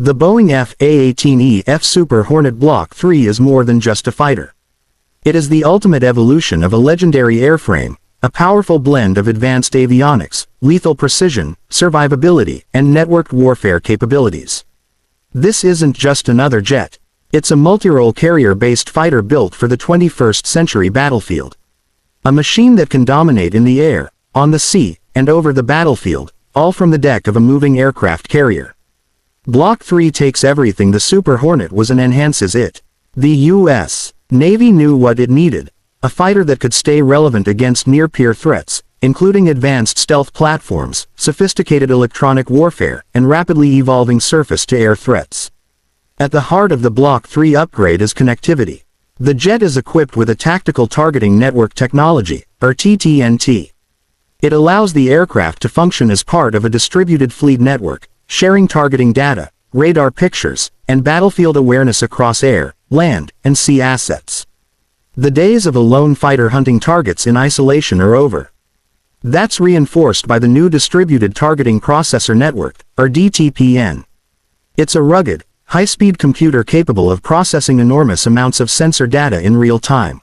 The Boeing A-18E F Super Hornet Block III is more than just a fighter. It is the ultimate evolution of a legendary airframe, a powerful blend of advanced avionics, lethal precision, survivability, and networked warfare capabilities. This isn't just another jet. It's a multi-role carrier-based fighter built for the 21st century battlefield. A machine that can dominate in the air, on the sea, and over the battlefield, all from the deck of a moving aircraft carrier. Block III takes everything the Super Hornet was and enhances it. The U.S. Navy knew what it needed: a fighter that could stay relevant against near-peer threats, including advanced stealth platforms, sophisticated electronic warfare, and rapidly evolving surface-to-air threats. At the heart of the Block III upgrade is connectivity. The jet is equipped with a Tactical Targeting Network Technology, or TTNT. It allows the aircraft to function as part of a distributed fleet network, sharing targeting data, radar pictures, and battlefield awareness across air, land, and sea assets. The days of a lone fighter hunting targets in isolation are over. That's reinforced by the new Distributed Targeting Processor Network, or DTPN. It's a rugged, high-speed computer capable of processing enormous amounts of sensor data in real time.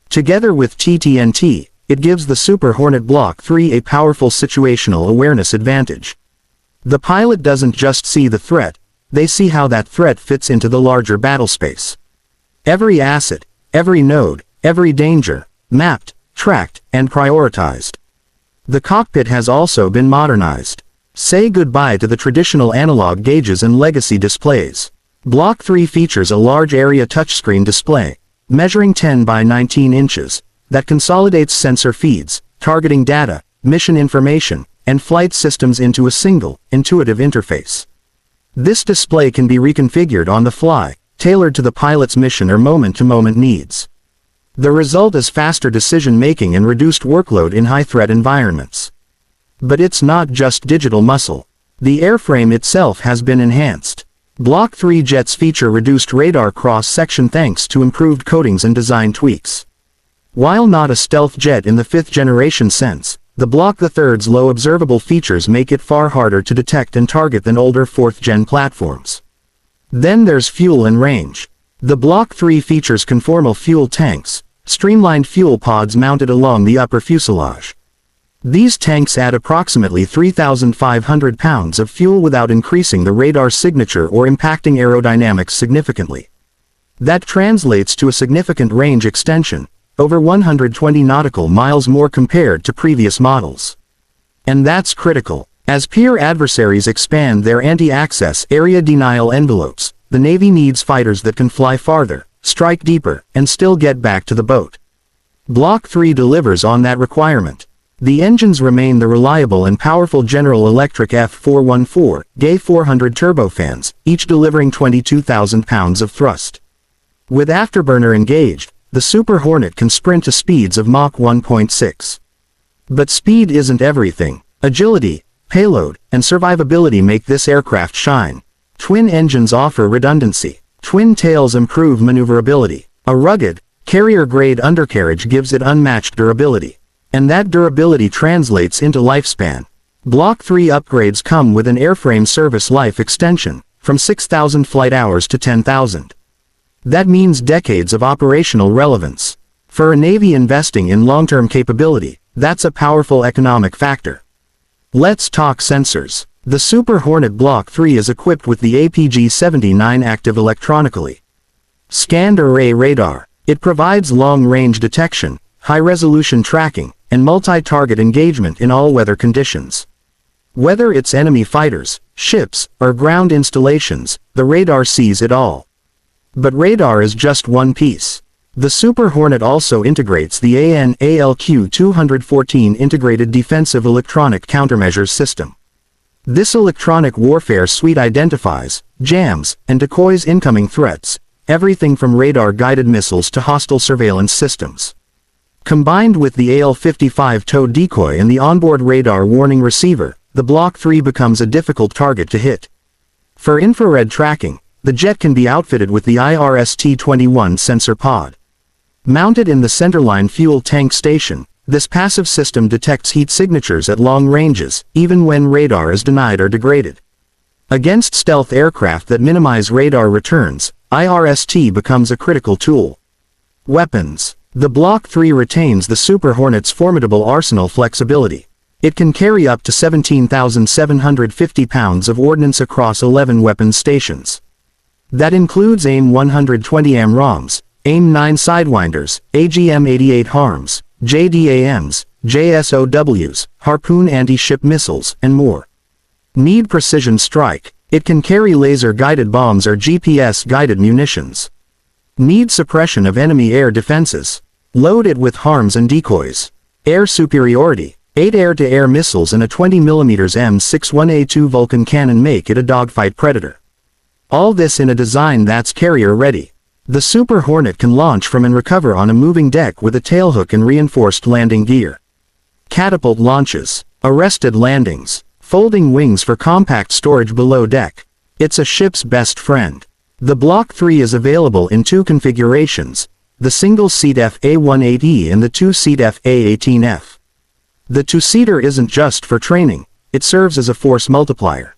Together with TTNT, it gives the Super Hornet Block III a powerful situational awareness advantage. The pilot doesn't just see the threat, they see how that threat fits into the larger battlespace. Every asset, every node, every danger, mapped, tracked, and prioritized. The cockpit has also been modernized. Say goodbye to the traditional analog gauges and legacy displays. Block III features a large area touchscreen display, measuring 10 by 19 inches, that consolidates sensor feeds, targeting data, mission information, and flight systems into a single, intuitive interface. This display can be reconfigured on the fly, tailored to the pilot's mission or moment-to-moment needs. The result is faster decision-making and reduced workload in high-threat environments. But it's not just digital muscle. The airframe itself has been enhanced. Block III jets feature reduced radar cross-section thanks to improved coatings and design tweaks. While not a stealth jet in the fifth-generation sense, the Block III's low observable features make it far harder to detect and target than older fourth-gen platforms. Then there's fuel and range. The Block III features conformal fuel tanks, streamlined fuel pods mounted along the upper fuselage. These tanks add approximately 3,500 pounds of fuel without increasing the radar signature or impacting aerodynamics significantly. That translates to a significant range extension, over 120 nautical miles more compared to previous models. And that's critical. As peer adversaries expand their anti-access area denial envelopes, the Navy needs fighters that can fly farther, strike deeper, and still get back to the boat. Block III delivers on that requirement. The engines remain the reliable and powerful General Electric F414, GE 400 turbofans, each delivering 22,000 pounds of thrust. With afterburner engaged, the Super Hornet can sprint to speeds of Mach 1.6. But speed isn't everything. Agility, payload, and survivability make this aircraft shine. Twin engines offer redundancy. Twin tails improve maneuverability. A rugged, carrier-grade undercarriage gives it unmatched durability. And that durability translates into lifespan. Block III upgrades come with an airframe service life extension, from 6,000 flight hours to 10,000. That means decades of operational relevance. For a Navy investing in long-term capability, that's a powerful economic factor. Let's talk sensors. The Super Hornet Block III is equipped with the APG-79 active electronically scanned array radar. It provides long-range detection, high-resolution tracking, and multi-target engagement in all weather conditions. Whether it's enemy fighters, ships, or ground installations, the radar sees it all. But radar is just one piece. The Super Hornet also integrates the AN/ALQ-214 Integrated Defensive Electronic Countermeasures System. This electronic warfare suite identifies, jams, and decoys incoming threats, everything from radar-guided missiles to hostile surveillance systems. Combined with the AL-55 tow decoy and the onboard radar warning receiver, the Block III becomes a difficult target to hit. For infrared tracking, the jet can be outfitted with the IRST-21 sensor pod. Mounted in the centerline fuel tank station, this passive system detects heat signatures at long ranges, even when radar is denied or degraded. Against stealth aircraft that minimize radar returns, IRST becomes a critical tool. Weapons. The Block 3 retains the Super Hornet's formidable arsenal flexibility. It can carry up to 17,750 pounds of ordnance across 11 weapons stations. That includes AIM-120 AMRAAMs, AIM-9 Sidewinders, AGM-88 HARMs, JDAMs, JSOWs, Harpoon anti-ship missiles, and more. Need precision strike. It can carry laser-guided bombs or GPS-guided munitions. Need suppression of enemy air defenses. Load it with harms and decoys. Air superiority. 8 air-to-air missiles and a 20mm M61A2 Vulcan cannon make it a dogfight predator. All this in a design that's carrier-ready. The Super Hornet can launch from and recover on a moving deck with a tailhook and reinforced landing gear. Catapult launches. Arrested landings. Folding wings for compact storage below deck. It's a ship's best friend. The Block 3 is available in 2 configurations, the single-seat A-18 and the 2-seat A-18F. The 2-seater isn't just for training, it serves as a force multiplier.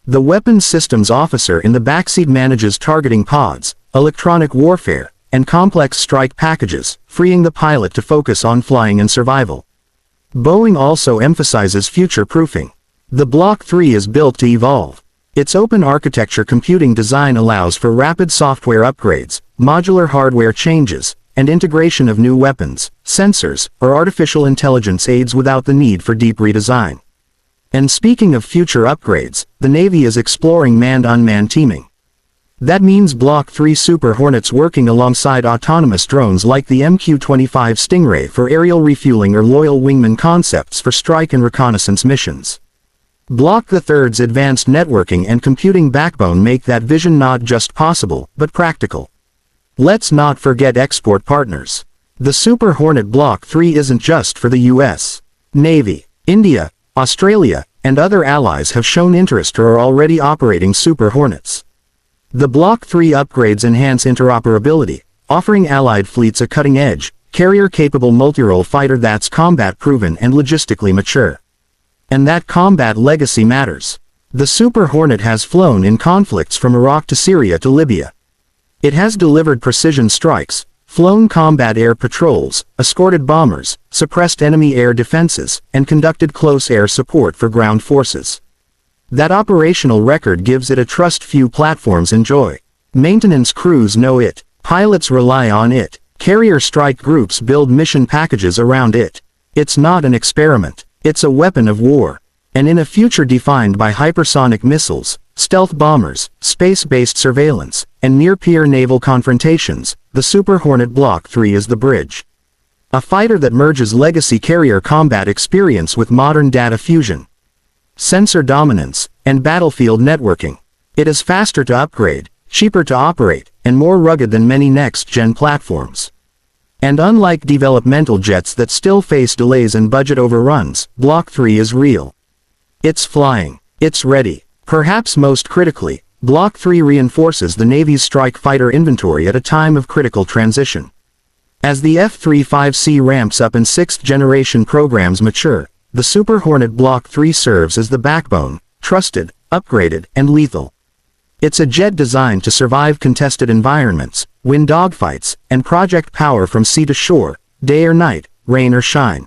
The weapons systems officer in the backseat manages targeting pods, electronic warfare, and complex strike packages, freeing the pilot to focus on flying and survival. Boeing also emphasizes future-proofing. The Block 3 is built to evolve. Its open architecture computing design allows for rapid software upgrades, modular hardware changes, and integration of new weapons, sensors, or artificial intelligence aids without the need for deep redesign. And speaking of future upgrades, the Navy is exploring manned-unmanned teaming. That means Block 3 Super Hornets working alongside autonomous drones like the MQ-25 Stingray for aerial refueling or loyal wingman concepts for strike and reconnaissance missions. Block the Third's advanced networking and computing backbone make that vision not just possible, but practical. Let's not forget export partners. The Super Hornet Block 3 isn't just for the US. Navy, India, Australia, and other allies have shown interest or are already operating Super Hornets. The Block 3 upgrades enhance interoperability, offering allied fleets a cutting-edge, carrier-capable multirole fighter that's combat-proven and logistically mature. And that combat legacy matters. The Super Hornet has flown in conflicts from Iraq to Syria to Libya. It has delivered precision strikes, flown combat air patrols, escorted bombers, suppressed enemy air defenses, and conducted close air support for ground forces. That operational record gives it a trust few platforms enjoy. Maintenance crews know it, pilots rely on it, carrier strike groups build mission packages around it. It's not an experiment. It's a weapon of war. And in a future defined by hypersonic missiles, stealth bombers, space-based surveillance, and near-peer naval confrontations, the Super Hornet Block 3 is the bridge. A fighter that merges legacy carrier combat experience with modern data fusion, sensor dominance, and battlefield networking. It is faster to upgrade, cheaper to operate, and more rugged than many next-gen platforms. And unlike developmental jets that still face delays and budget overruns, Block 3 is real. It's flying. It's ready. Perhaps most critically, Block 3 reinforces the Navy's strike fighter inventory at a time of critical transition. As the F-35C ramps up and 6th-generation programs mature, the Super Hornet Block 3 serves as the backbone, trusted, upgraded, and lethal. It's a jet designed to survive contested environments, win dogfights, and project power from sea to shore, day or night, rain or shine.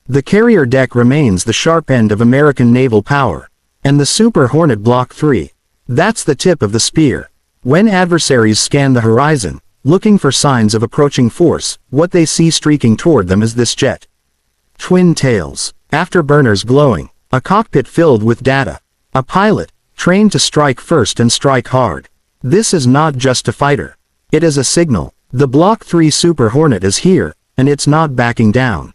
The carrier deck remains the sharp end of American naval power. And the Super Hornet Block 3. That's the tip of the spear. When adversaries scan the horizon, looking for signs of approaching force, what they see streaking toward them is this jet. Twin tails, afterburners glowing, a cockpit filled with data, a pilot, trained to strike first and strike hard. This is not just a fighter. It is a signal. The Block 3 Super Hornet is here, and it's not backing down.